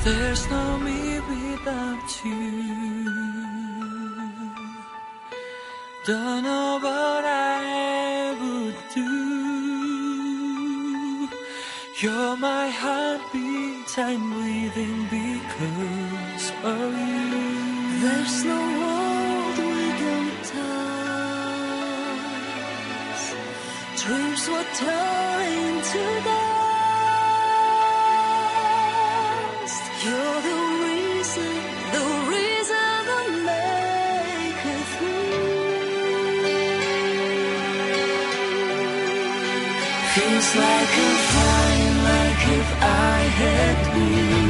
There's no me without you. Don't know what I would do. You're my heartbeat, I'm breathing because of you. There's no world without us. Dreams were turned into dust. You're the reason that maketh me. Feels like a flying, like if I had wings.